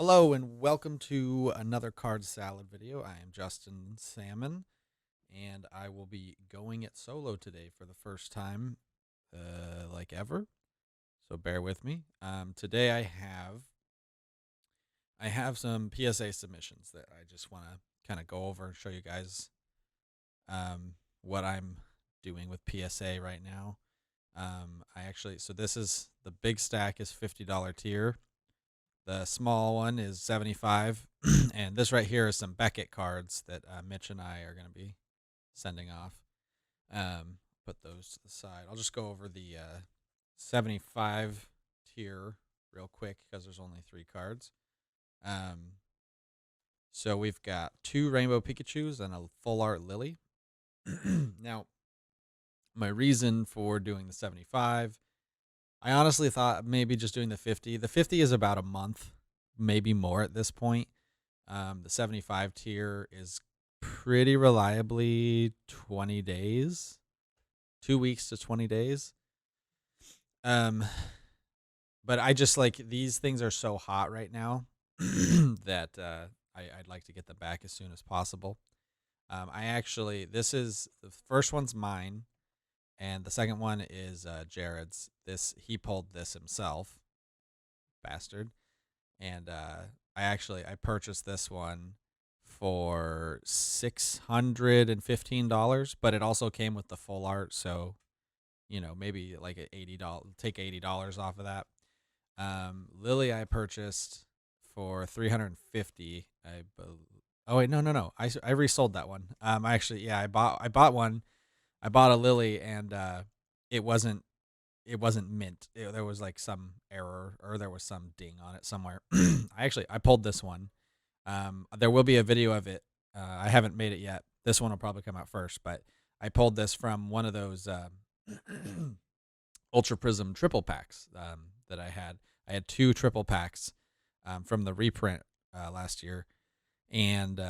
Hello and welcome to another card salad video. I am Justin Salmon, and I will be going it solo today for the first time, like ever. So bear with me. Today I have some PSA submissions that I just want to kind of go over and show you guys what I'm doing with PSA right now. So this is the big stack is $50 tier. The small one is 75, and this right here is some Beckett cards that Mitch and I are going to be sending off. Put those to the side. I'll just go over the 75 tier real quick because there's only 3 cards. So we've got 2 Rainbow Pikachus and a full art Lily. Now, my reason for doing the 75, I honestly thought maybe just doing the 50. The 50 is about a month, maybe more at this point. The 75 tier is pretty reliably 20 days, 2 weeks to 20 days. But I just like these things are so hot right now that I'd like to get them back as soon as possible. The first one's mine. And the second one is Jared's. He pulled this himself, bastard. And I purchased this one for $615, but it also came with the full art, so maybe like $80. Take $80 off of that. Lily I purchased for $350. Oh wait, no. I resold that one. I bought one. I bought a Lily and it wasn't mint. There was like some error or there was some ding on it somewhere. I pulled this one. There will be a video of it. I haven't made it yet. This one will probably come out first, but I pulled this from one of those Ultra Prism triple packs that I had. I had 2 triple packs from the reprint last year, and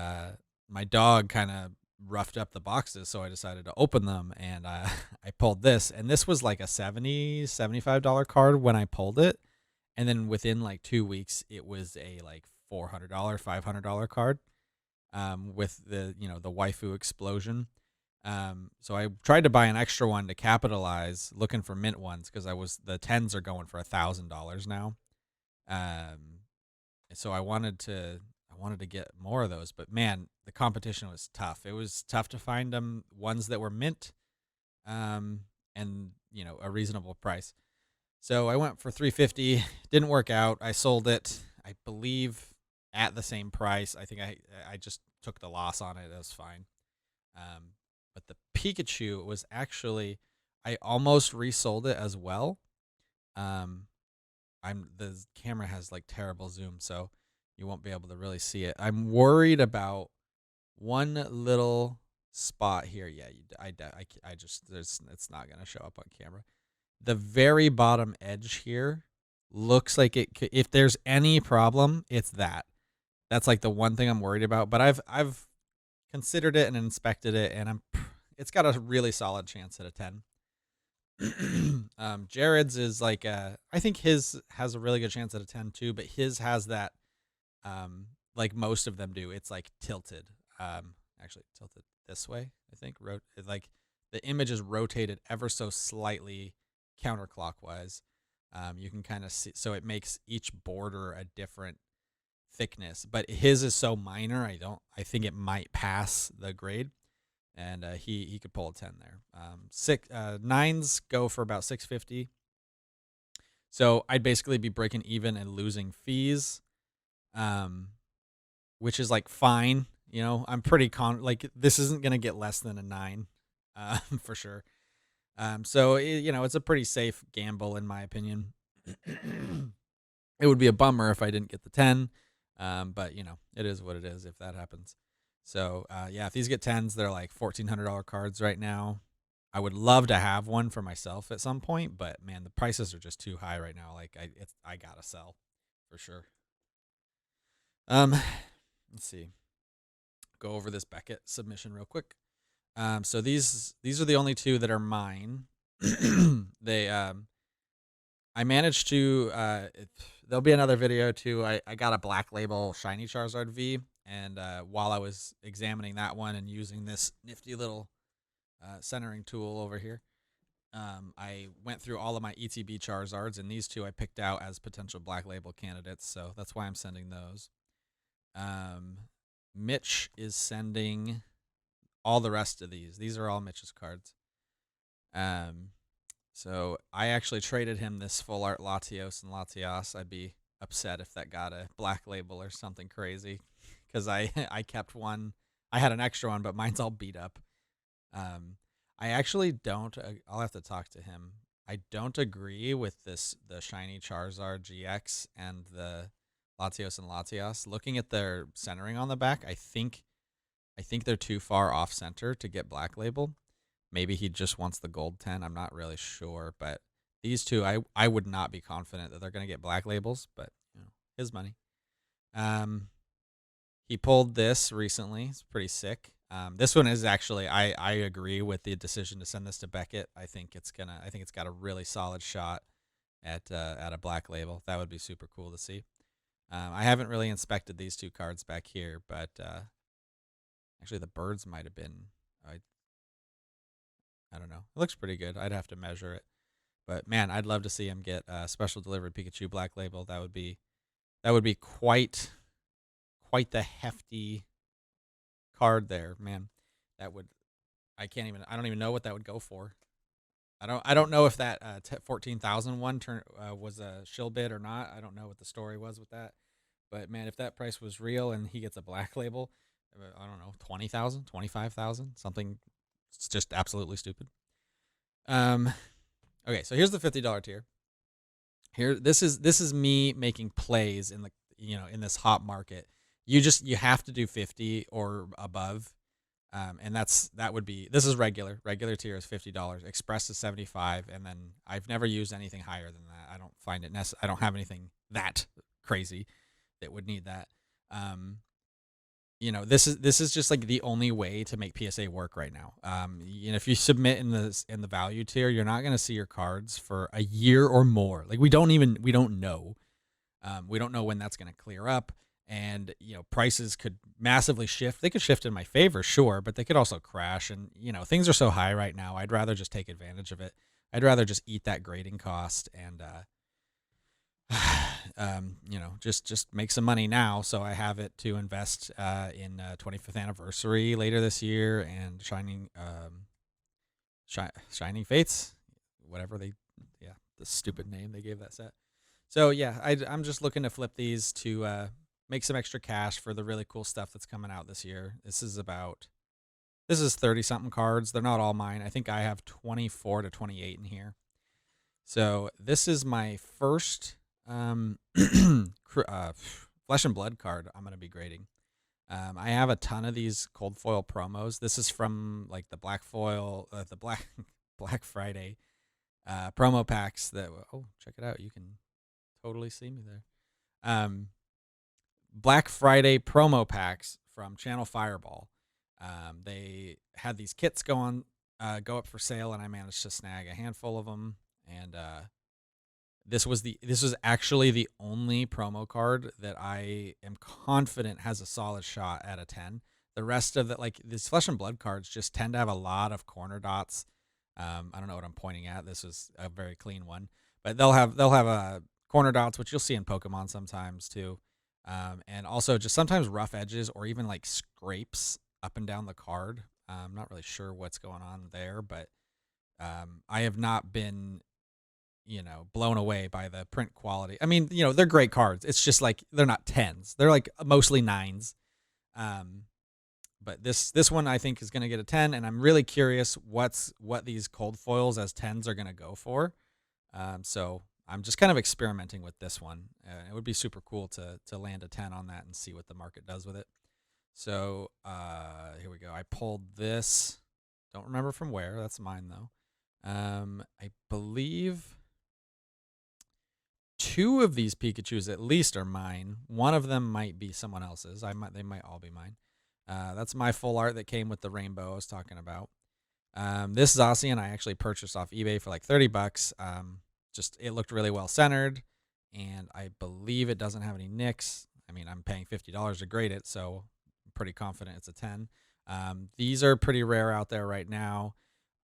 my dog kind of roughed up the boxes, so I decided to open them, and I pulled this, and this was like a $75 card when I pulled it, and then within like 2 weeks it was a like $400 $500 card with the the waifu explosion. So I tried to buy an extra one to capitalize, looking for mint ones because the 10s are going for $1,000 now. So I wanted to get more of those, but man, the competition was tough. It was tough to find ones that were mint, and a reasonable price. So I went for $350. Didn't work out. I sold it, I believe, at the same price. I think I just took the loss on it. That was fine. But the Pikachu was actually, I almost resold it as well. The camera has like terrible zoom, so you won't be able to really see it. I'm worried about one little spot here. Yeah, it's not gonna show up on camera. The very bottom edge here looks like if there's any problem, it's that. That's like the one thing I'm worried about. But I've considered it and inspected it, and it's got a really solid chance at a 10. Jared's is like I think his has a really good chance at a 10 too, but his has that like most of them do. It's like tilted. Actually tilted this way, I think. Like the image is rotated ever so slightly counterclockwise. You can kind of see, so it makes each border a different thickness, but his is so minor, I think it might pass the grade, and he could pull a 10 there. 9s go for about $650, so I'd basically be breaking even and losing fees, which is like fine. I'm pretty like this isn't gonna get less than a 9, for sure. So it's a pretty safe gamble in my opinion. It would be a bummer if I didn't get the 10, but it is what it is if that happens. So yeah, if these get 10s, they're like $1,400 cards right now. I would love to have one for myself at some point, but man, the prices are just too high right now. Like I gotta sell for sure. Let's see. Go over this Beckett submission real quick. So these are the only 2 that are mine. I managed to there'll be another video too. I got a Black Label Shiny Charizard V, and while I was examining that one and using this nifty little centering tool over here, I went through all of my ETB Charizards, and these two I picked out as potential Black Label candidates, so that's why I'm sending those. Mitch is sending all the rest of these. These are all Mitch's cards. So I actually traded him this full art Latios and Latias. I'd be upset if that got a Black Label or something crazy, because I kept one. I had an extra one, but mine's all beat up. I actually don't. I'll have to talk to him. I don't agree with the shiny Charizard GX and the Latios and Latias. Looking at their centering on the back, I think they're too far off center to get Black Label. Maybe he just wants the gold 10. I'm not really sure, but these two, I would not be confident that they're going to get Black Labels, but his money. He pulled this recently. It's pretty sick. This one is actually, I agree with the decision to send this to Beckett. I think it's got a really solid shot at a Black Label. That would be super cool to see. I haven't really inspected these two cards back here, but actually the birds might have been. I don't know. It looks pretty good. I'd have to measure it, but man, I'd love to see him get a special delivered Pikachu Black Label. That would be quite the hefty card there, man. That would, I don't even know what that would go for. I don't know if that 14,000 one was a shill bid or not. I don't know what the story was with that, but man, if that price was real and he gets a Black Label, I don't know, 20,000, 25,000, something. It's just absolutely stupid. Okay, so here's the $50 tier. Here, this is me making plays in in this hot market. You have to do 50 or above, and this is regular tier is $50. Express is 75, and then I've never used anything higher than that. I don't find it I don't have anything that crazy that would need that. This is just like the only way to make PSA work right now. If you submit in the value tier, you're not going to see your cards for a year or more. Like we don't know. We don't know when that's going to clear up, and prices could massively shift. They could shift in my favor, sure, but they could also crash. And things are so high right now. I'd rather just take advantage of it. I'd rather just eat that grading cost and just make some money now, so I have it to invest in 25th anniversary later this year and Shining Fates, whatever the stupid name they gave that set. So yeah, I'm just looking to flip these to make some extra cash for the really cool stuff that's coming out this year. This is 30 something cards. They're not all mine. I think I have 24 to 28 in here. So this is my first Flesh and Blood card I'm going to be grading. I have a ton of these cold foil promos. This is from like the Black Friday promo packs that, check it out. You can totally see me there. Black Friday promo packs from Channel Fireball. They had these kits go up for sale, and I managed to snag a handful of them. And this was actually the only promo card that I am confident has a solid shot at a 10. The rest of these Flesh and Blood cards just tend to have a lot of corner dots. I don't know what I'm pointing at. This was a very clean one, but they'll have corner dots, which you'll see in Pokemon sometimes too. And also just sometimes rough edges or even like scrapes up and down the card. I'm not really sure what's going on there, but I have not been blown away by the print quality. I mean, they're great cards. It's just like they're not 10s. They're like mostly 9s. But this one I think is going to get a 10, and I'm really curious what these cold foils as 10s are going to go for. So I'm just kind of experimenting with this one. It would be super cool to land a 10 on that and see what the market does with it. So here we go. I pulled this. Don't remember from where. That's mine though. I believe 2 of these Pikachus at least are mine. One of them might be someone else's. They might all be mine. That's my full art that came with the rainbow I was talking about. This Zacian I actually purchased off eBay for like $30. Just it looked really well centered. and I believe it doesn't have any nicks. I mean, I'm paying $50 to grade it, so I'm pretty confident it's a 10. These are pretty rare out there right now.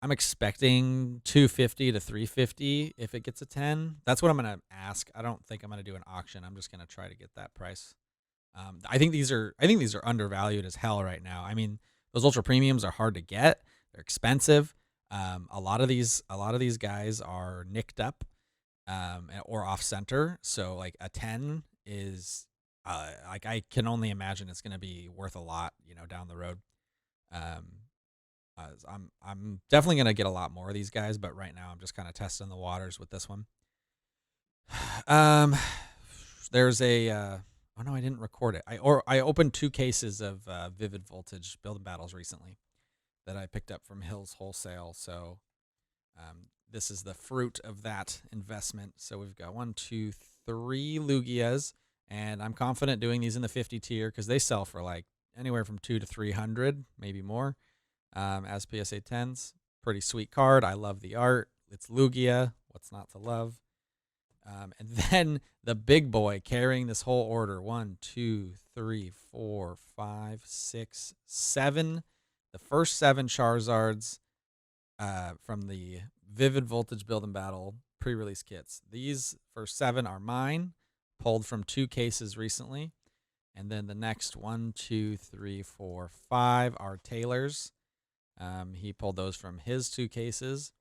I'm expecting 250 to 350 if it gets a 10. That's what I'm gonna ask. I don't think I'm gonna do an auction. I'm just gonna try to get that price. I think these are undervalued as hell right now. I mean, those ultra premiums are hard to get. They're expensive. A lot of these guys are nicked up or off center. So like a 10 is like I can only imagine it's going to be worth a lot, down the road. I'm definitely going to get a lot more of these guys, but right now I'm just kind of testing the waters with this one. There's a oh no, I didn't record it. I opened 2 cases of Vivid Voltage Build Battles recently that I picked up from Hills Wholesale. So this is the fruit of that investment. So we've got 1, 2, 3 Lugias, and I'm confident doing these in the 50 tier because they sell for like anywhere from 200 to 300, maybe more, as PSA 10s. Pretty sweet card. I love the art. It's Lugia. What's not to love? And then the big boy carrying this whole order. 1, 2, 3, 4, 5, 6, 7. The first 7 Charizards from the Vivid Voltage Build and Battle pre-release kits. These first 7 are mine, pulled from 2 cases recently. And then the next 1, 2, 3, 4, 5 are Taylor's. He pulled those from his 2 cases.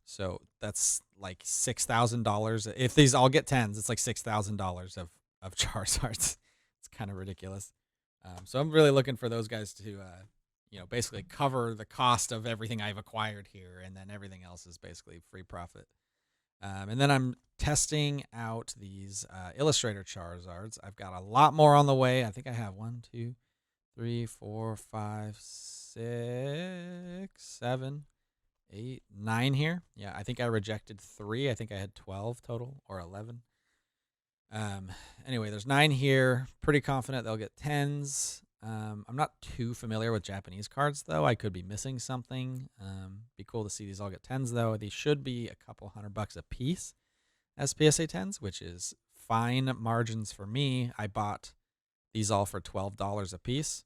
So that's like $6,000. If these all get 10s, it's like $6,000 of Charizards. It's kind of ridiculous. So I'm really looking for those guys to, basically cover the cost of everything I've acquired here, and then everything else is basically free profit. And then I'm testing out these Illustrator Charizards. I've got a lot more on the way. I think I have 1, 2, 3, 4, 5, 6, 7, 8, 9 here. Yeah, I think I rejected 3. I think I had 12 total, or 11. Anyway, there's 9 here. Pretty confident they'll get 10s. I'm not too familiar with Japanese cards, though. I could be missing something. Be cool to see these all get 10s, though. These should be a couple $100 a piece as PSA 10s, which is fine margins for me. I bought these all for $12 a piece.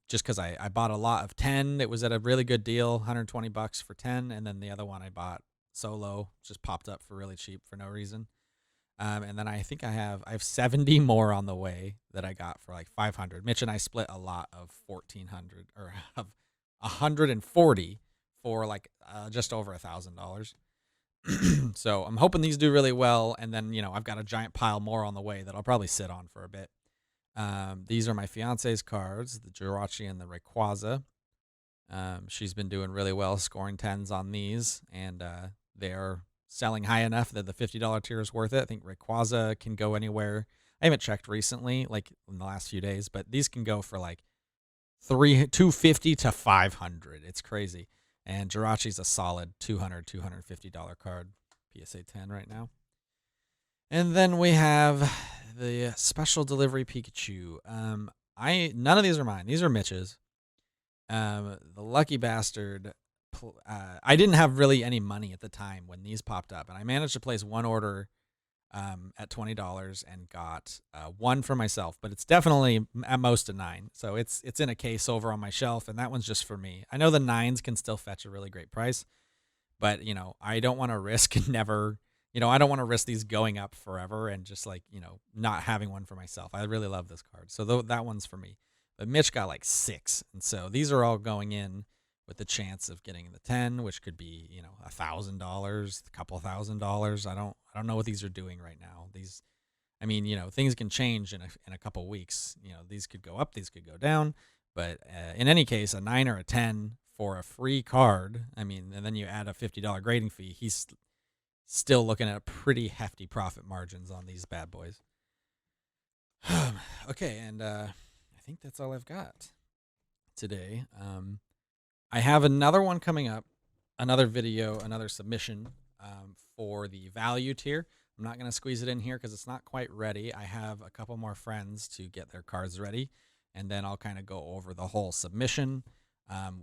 Just because I bought a lot of 10. It was at a really good deal, $120 for 10. And then the other one I bought solo, just popped up for really cheap for no reason. And then I think I have 70 more on the way that I got for like 500. Mitch and I split a lot of 1,400 or of 140 for like just over $1,000. So I'm hoping these do really well. And then, I've got a giant pile more on the way that I'll probably sit on for a bit. These are my fiance's cards, the Jirachi and the Rayquaza. She's been doing really well, scoring 10s on these, and they're selling high enough that the $50 tier is worth it. I think Rayquaza can go anywhere. I haven't checked recently, like in the last few days, but these can go for like $250 to $500. It's crazy. And Jirachi's a solid $250 card, PSA 10 right now. And then we have the special delivery Pikachu. None of these are mine. These are Mitch's. The lucky bastard. I didn't have really any money at the time when these popped up, and I managed to place one order at $20 and got 1 for myself. But it's definitely at most a 9, so it's in a case over on my shelf, and that one's just for me. I know the 9s can still fetch a really great price, but I don't want to risk never. I don't want to risk these going up forever and just like, not having one for myself. I really love this card. So that one's for me. But Mitch got like 6. And so these are all going in with the chance of getting the 10, which could be, $1,000, a couple $1,000. I don't know what these are doing right now. These, things can change in a couple weeks. These could go up, these could go down. But in any case, a 9 or a 10 for a free card, and then you add a $50 grading fee, he's still looking at pretty hefty profit margins on these bad boys. Okay, and I think that's all I've got today. I have another one coming up, another video, another submission for the value tier. I'm not going to squeeze it in here because it's not quite ready. I have a couple more friends to get their cards ready, and then I'll kind of go over the whole submission.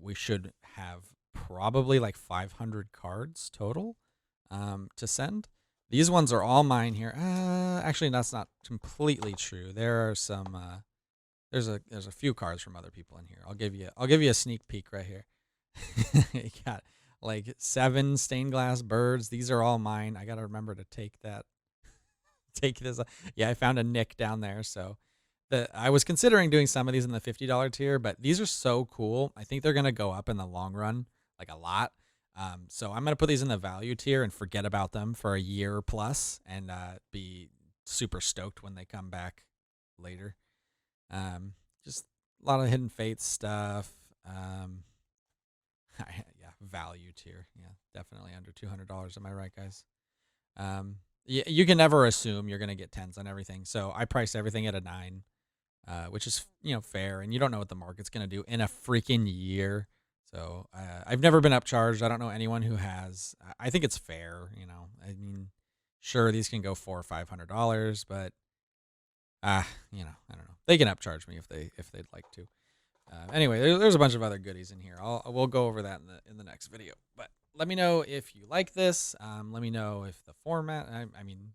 We should have probably like 500 cards total to send. These ones are all mine here. Actually, that's not completely true. There are some. There's a few cards from other people in here. I'll give you a sneak peek right here. You got like 7 stained glass birds. These are all mine. I gotta remember to take that. Take this. Yeah, I found a nick down there. So I was considering doing some of these in the $50 tier, but these are so cool. I think they're gonna go up in the long run, like a lot. So I'm gonna put these in the value tier and forget about them for a year plus, and be super stoked when they come back later. Just a lot of Hidden Fates stuff. Yeah, value tier. Yeah, definitely under $200. Am I right, guys? You can never assume you're gonna get 10s on everything. So I priced everything at a 9, which is fair, and you don't know what the market's gonna do in a freaking year. So I've never been upcharged. I don't know anyone who has. I think it's fair. I mean, sure, these can go $400 or $500, but I don't know. They can upcharge me if they'd like to. Anyway, there's a bunch of other goodies in here. We'll go over that in the next video. But let me know if you like this. Let me know if the format. I mean,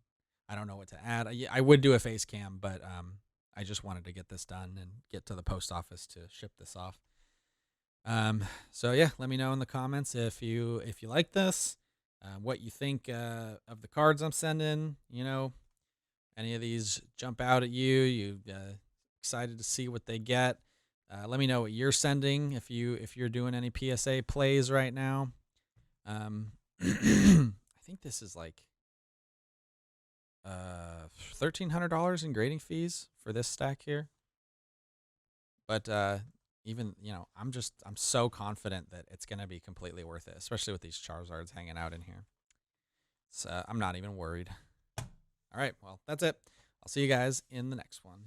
I don't know what to add. I would do a face cam, but I just wanted to get this done and get to the post office to ship this off. So yeah, let me know in the comments if you like this, what you think of the cards I'm sending. Any of these jump out at you? You excited to see what they get? Let me know what you're sending if you're doing any PSA plays right now. I think this is like $1,300 in grading fees for this stack here. But even I'm so confident that it's gonna be completely worth it, especially with these Charizards hanging out in here. So I'm not even worried. All right, well, that's it. I'll see you guys in the next one.